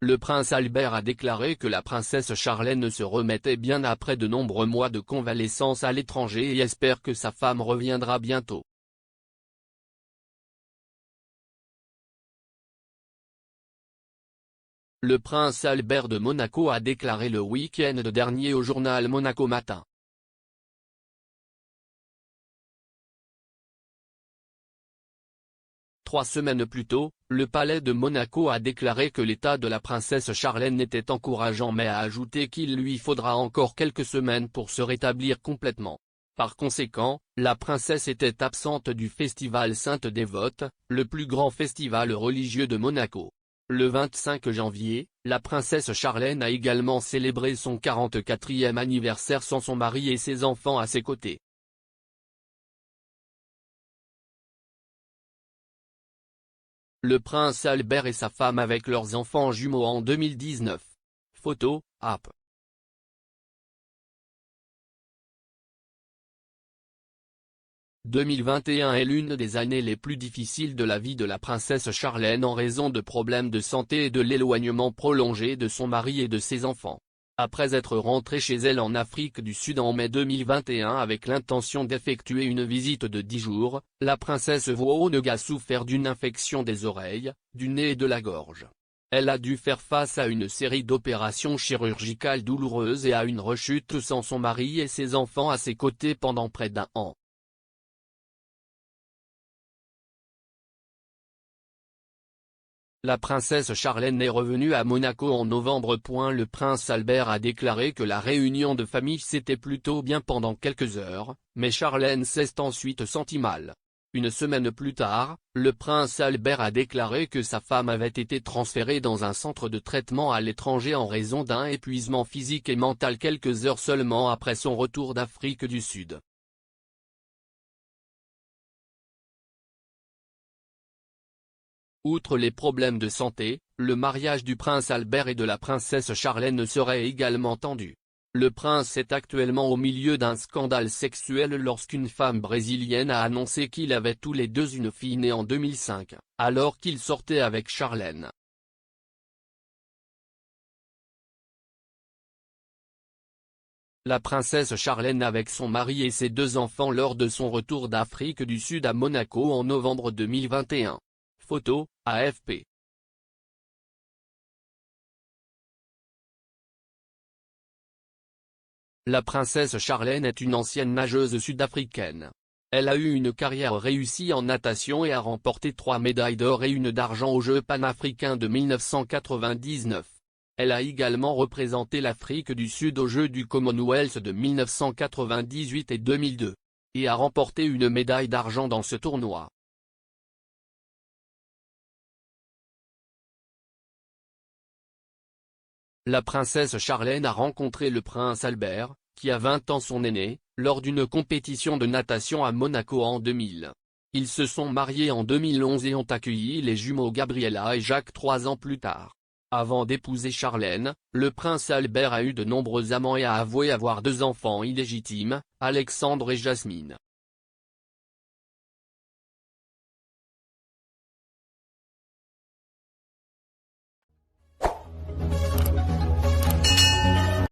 Le prince Albert a déclaré que la princesse Charlène se remettait bien après de nombreux mois de convalescence à l'étranger et espère que sa femme reviendra bientôt. Le prince Albert de Monaco a déclaré le week-end dernier au journal Monaco Matin. Trois semaines plus tôt, le palais de Monaco a déclaré que l'état de la princesse Charlène était encourageant mais a ajouté qu'il lui faudra encore quelques semaines pour se rétablir complètement. Par conséquent, la princesse était absente du festival Sainte-Dévote, le plus grand festival religieux de Monaco. Le 25 janvier, la princesse Charlène a également célébré son 44e anniversaire sans son mari et ses enfants à ses côtés. Le prince Albert et sa femme avec leurs enfants jumeaux en 2019. Photo, app. « 2021 est l'une des années les plus difficiles de la vie de la princesse Charlène en raison de problèmes de santé et de l'éloignement prolongé de son mari et de ses enfants. Après être rentrée chez elle en Afrique du Sud en mai 2021 avec l'intention d'effectuer une visite de 10 jours, la princesse Vooneg a souffert d'une infection des oreilles, du nez et de la gorge. Elle a dû faire face à une série d'opérations chirurgicales douloureuses et à une rechute sans son mari et ses enfants à ses côtés pendant près d'un an. La princesse Charlène est revenue à Monaco en novembre. Le prince Albert a déclaré que la réunion de famille s'était plutôt bien pendant quelques heures, mais Charlène s'est ensuite sentie mal. Une semaine plus tard, le prince Albert a déclaré que sa femme avait été transférée dans un centre de traitement à l'étranger en raison d'un épuisement physique et mental quelques heures seulement après son retour d'Afrique du Sud. Outre les problèmes de santé, le mariage du prince Albert et de la princesse Charlène serait également tendu. Le prince est actuellement au milieu d'un scandale sexuel lorsqu'une femme brésilienne a annoncé qu'il avait tous les deux une fille née en 2005, alors qu'il sortait avec Charlène. La princesse Charlène avec son mari et ses deux enfants lors de son retour d'Afrique du Sud à Monaco en novembre 2021. Photo, AFP. La princesse Charlène est une ancienne nageuse sud-africaine. Elle a eu une carrière réussie en natation et a remporté 3 médailles d'or et une d'argent aux Jeux panafricains de 1999. Elle a également représenté l'Afrique du Sud aux Jeux du Commonwealth de 1998 et 2002, et a remporté une médaille d'argent dans ce tournoi. La princesse Charlène a rencontré le prince Albert, qui a 20 ans son aîné, lors d'une compétition de natation à Monaco en 2000. Ils se sont mariés en 2011 et ont accueilli les jumeaux Gabriella et Jacques 3 ans plus tard. Avant d'épouser Charlène, le prince Albert a eu de nombreux amants et a avoué avoir 2 enfants illégitimes, Alexandre et Jasmine.